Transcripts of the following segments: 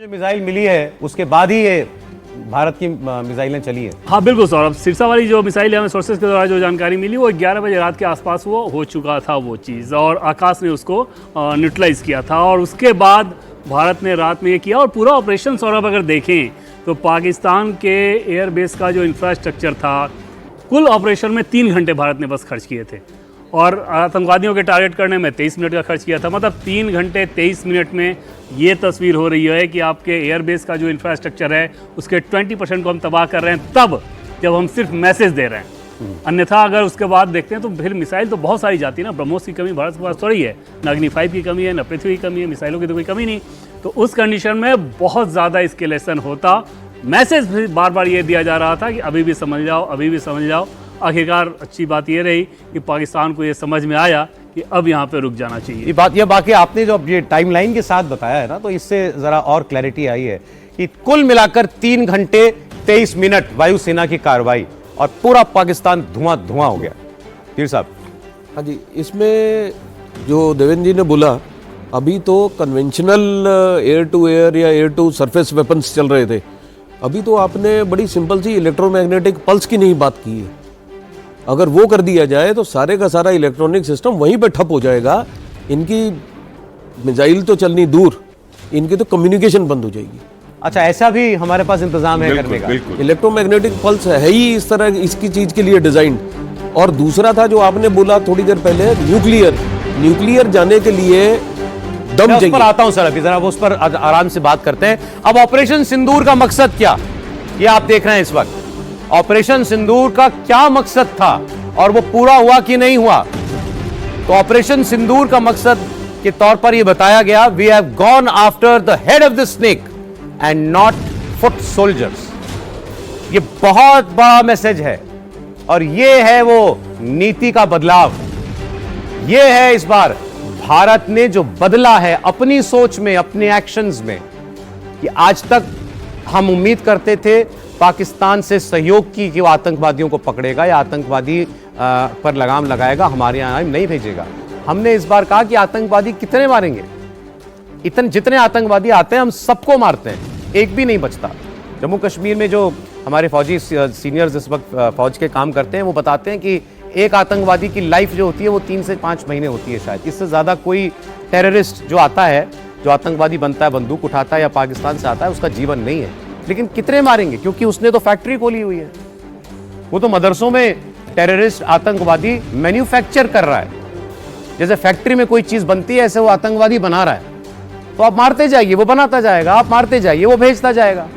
जो मिसाइल मिली है उसके बाद ही ये भारत की मिसाइलें चली हैं। हाँ बिल्कुल सौरभ, सिरसा वाली जो मिसाइल हमें सोर्सेज के द्वारा जो जानकारी मिली वो 11 बजे रात के आसपास वो हो चुका था वो चीज़, और आकाश ने उसको न्यूट्रलाइज किया था। और उसके बाद भारत ने रात में ये किया, और पूरा ऑपरेशन सौरभ अगर देखें तो पाकिस्तान के एयरबेस का जो इंफ्रास्ट्रक्चर था, कुल ऑपरेशन में 3 घंटे भारत ने बस खर्च किए थे, और आतंकवादियों के टारगेट करने में 23 मिनट का खर्च किया था। मतलब 3 घंटे 23 मिनट में ये तस्वीर हो रही है कि आपके एयरबेस का जो इंफ्रास्ट्रक्चर है उसके 20% को हम तबाह कर रहे हैं, तब जब हम सिर्फ मैसेज दे रहे हैं। अन्यथा अगर उसके बाद देखते हैं तो फिर मिसाइल तो बहुत सारी जाती है ना। ब्रह्मोस की कमी भारत के पास थोड़ी है, ना अग्नि 5 की कमी है, ना पृथ्वी की कमी है, मिसाइलों की तो कोई कमी नहीं। तो उस कंडीशन में बहुत ज़्यादा एस्केलेशन होता। मैसेज भी बार बार ये दिया जा रहा था कि अभी भी समझ जाओ, अभी भी समझ जाओ। आखिरकार अच्छी बात ये रही कि पाकिस्तान को ये समझ में आया कि अब यहाँ पे रुक जाना चाहिए। ये बाकी आपने जो ये टाइमलाइन के साथ बताया है ना, तो इससे जरा और क्लैरिटी आई है कि कुल मिलाकर 3 घंटे 23 मिनट वायुसेना की कार्रवाई और पूरा पाकिस्तान धुआं धुआं हो गया। पीर साहब। हाँ जी, इसमें जो देवेंद्र जी ने बोला, अभी तो कन्वेंशनल एयर टू एयर या एयर टू सरफेस वेपन्स चल रहे थे। अभी तो आपने बड़ी सिंपल सी इलेक्ट्रोमैग्नेटिक पल्स की नहीं बात की है। अगर वो कर दिया जाए तो सारे का सारा इलेक्ट्रॉनिक सिस्टम वहीं पे ठप हो जाएगा। इनकी मिसाइल तो चलनी दूर, इनकी तो कम्युनिकेशन बंद हो जाएगी। अच्छा, ऐसा भी हमारे पास इंतजाम है करने का? इलेक्ट्रोमैग्नेटिक पल्स है ही इस तरह इसकी चीज के लिए डिजाइन। और दूसरा था जो आपने बोला थोड़ी देर पहले, न्यूक्लियर जाने के लिए दम चाहिए। उस पर आता हूं सर, अभी जरा उस पर आराम से बात करते हैं। अब ऑपरेशन सिंदूर का मकसद क्या, ये आप देख रहे हैं इस वक्त। ऑपरेशन सिंदूर का क्या मकसद था और वो पूरा हुआ कि नहीं हुआ? तो ऑपरेशन सिंदूर का मकसद के तौर पर यह बताया गया, we have gone after the head of the snake and not foot soldiers. ये बहुत बड़ा मैसेज है, और ये है वो नीति का बदलाव। ये है इस बार भारत ने जो बदला है अपनी सोच में, अपने एक्शंस में, कि आज तक हम उम्मीद करते थे पाकिस्तान से सहयोग की कि वो आतंकवादियों को पकड़ेगा या आतंकवादी पर लगाम लगाएगा, हमारे यहाँ नहीं भेजेगा। हमने इस बार कहा कि आतंकवादी कितने मारेंगे, जितने आतंकवादी आते हैं हम सबको मारते हैं, एक भी नहीं बचता। जम्मू कश्मीर में जो हमारे फौजी सीनियर्स इस वक्त फौज के काम करते हैं वो बताते हैं कि एक आतंकवादी की लाइफ जो होती है वो 3 से 5 महीने होती है शायद। इससे ज़्यादा कोई टेररिस्ट जो आता है, जो आतंकवादी बनता है, बंदूक उठाता है या पाकिस्तान से आता है, उसका जीवन नहीं है। लेकिन कितने मारेंगे, क्योंकि उसने तो फैक्ट्री खोली हुई है। वो तो मदरसों में टेररिस्ट आतंकवादी मैन्युफैक्चर कर रहा है। जैसे फैक्ट्री में कोई चीज बनती है, ऐसे वो आतंकवादी बना रहा है। तो आप मारते जाइए, वो बनाता जाएगा, आप मारते जाइए, वो भेजता जाएगा।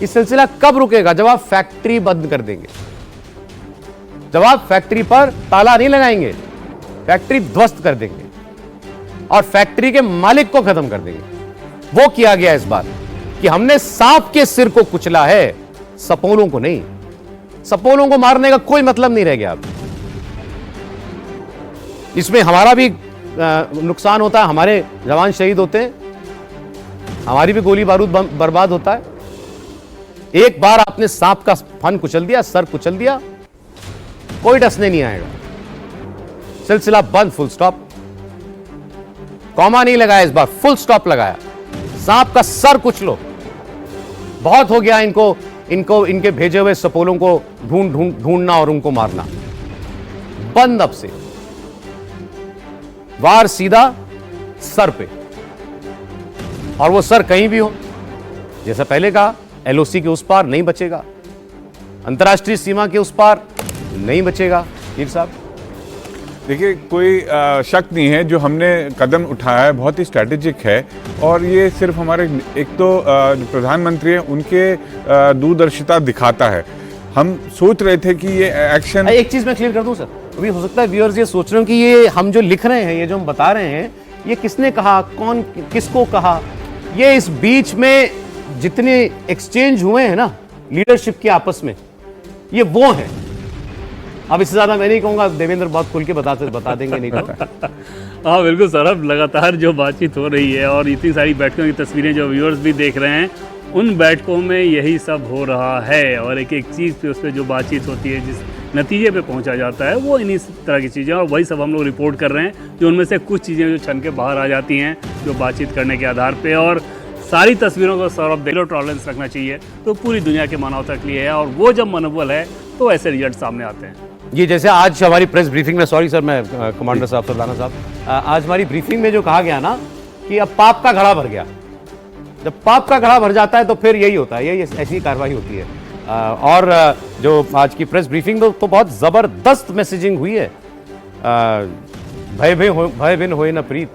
ये सिलसिला कब रुकेगा? जब आप फैक्ट्री बंद कर देंगे, जब आप फैक्ट्री पर ताला नहीं लगाएंगे, फैक्ट्री ध्वस्त कर देंगे और फैक्ट्री के मालिक को खत्म कर देंगे। वो किया गया इस बार कि हमने सांप के सिर को कुचला है, सपोलों को नहीं। सपोलों को मारने का कोई मतलब नहीं रह गया अब। इसमें हमारा भी नुकसान होता है, हमारे जवान शहीद होते हैं, हमारी भी गोली बारूद बर्बाद होता है। एक बार आपने सांप का फन कुचल दिया, सर कुचल दिया, कोई डसने नहीं आएगा। सिलसिला बंद, फुल स्टॉप। कॉमा नहीं लगाया इस बार, फुल स्टॉप लगाया। सांप का सर कुचलो, बहुत हो गया इनको इनके भेजे हुए सपोलों को ढूंढना और उनको मारना। बंद अब से, वार सीधा सर पे, और वो सर कहीं भी हो। जैसा पहले कहा, एलओसी के उस पार नहीं बचेगा, अंतर्राष्ट्रीय सीमा के उस पार नहीं बचेगा। पीर साहब देखिए, कोई शक नहीं है जो हमने कदम उठाया है बहुत ही स्ट्रैटेजिक है, और ये सिर्फ हमारे एक तो जो प्रधानमंत्री हैं उनके दूरदर्शिता दिखाता है। हम सोच रहे थे कि ये एक्शन, एक चीज मैं क्लियर कर दूं सर, अभी हो सकता है व्यूअर्स ये सोच रहे हो कि ये हम जो लिख रहे हैं, ये जो हम बता रहे हैं, ये किसने कहा, कौन किसको कहा। ये इस बीच में जितने एक्सचेंज हुए हैं ना लीडरशिप के आपस में, ये वो हैं। अब इससे ज्यादा मैं नहीं कहूंगा, देवेंद्र बहुत खुल के बता देंगे नहीं तो। हाँ बिल्कुल सौरभ, लगातार जो बातचीत हो रही है और इतनी सारी बैठकों की तस्वीरें जो व्यूअर्स भी देख रहे हैं, उन बैठकों में यही सब हो रहा है। और एक एक चीज़ पे उस पर जो बातचीत होती है, जिस नतीजे पे पहुंचा जाता है, वो इन्हीं तरह की चीज़ें, और वही सब हम लोग रिपोर्ट कर रहे हैं। जो उनमें से कुछ चीज़ें जो छन के बाहर आ जाती हैं जो बातचीत करने के आधार पे। और सारी तस्वीरों को सौरभ जीरो टॉलरेंस रखना चाहिए, तो पूरी दुनिया के मानवता के लिए है, और वो जब मनोबल है तो ऐसे रिजल्ट सामने आते हैं। ये जैसे आज हमारी प्रेस ब्रीफिंग में, सॉरी सर मैं कमांडर साहब सरदाना साहब, आज हमारी ब्रीफिंग में जो कहा गया ना कि अब पाप का घड़ा भर गया, जब पाप का घड़ा भर जाता है तो फिर यही होता है, यही ऐसी कार्रवाई होती है। और जो आज की प्रेस ब्रीफिंग तो बहुत ज़बरदस्त मैसेजिंग हुई है। भय बिन होए न प्रीत,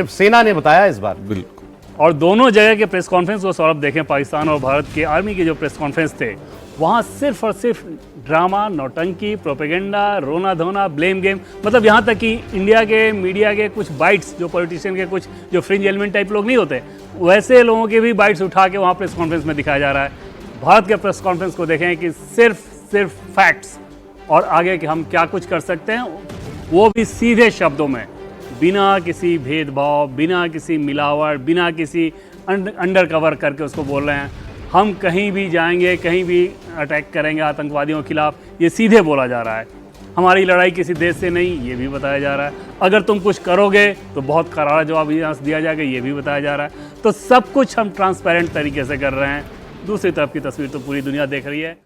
सेना ने बताया इस बार। बिल्कुल। और दोनों जगह के प्रेस कॉन्फ्रेंस को सौरभ देखें, पाकिस्तान और भारत के आर्मी के जो प्रेस कॉन्फ्रेंस थे, वहाँ सिर्फ और सिर्फ ड्रामा, नौटंकी, प्रोपेगेंडा, रोना धोना, ब्लेम गेम, मतलब यहाँ तक कि इंडिया के मीडिया के कुछ बाइट्स, जो पॉलिटिशियन के कुछ जो फ्रिंज एलिमेंट टाइप लोग नहीं होते, वैसे लोगों के भी बाइट्स उठा के वहाँ प्रेस कॉन्फ्रेंस में दिखाया जा रहा है। भारत के प्रेस कॉन्फ्रेंस को देखें कि सिर्फ फैक्ट्स और आगे कि हम क्या कुछ कर सकते हैं, वो भी सीधे शब्दों में, बिना किसी भेदभाव, बिना किसी मिलावट, बिना किसी अंडर कवर करके उसको बोल रहे हैं। हम कहीं भी जाएंगे, कहीं भी अटैक करेंगे आतंकवादियों के खिलाफ, ये सीधे बोला जा रहा है। हमारी लड़ाई किसी देश से नहीं, ये भी बताया जा रहा है। अगर तुम कुछ करोगे तो बहुत करारा जवाब यहाँ से दिया जाएगा, ये भी बताया जा रहा है। तो सब कुछ हम ट्रांसपेरेंट तरीके से कर रहे हैं। दूसरी तरफ की तस्वीर तो पूरी दुनिया देख रही है।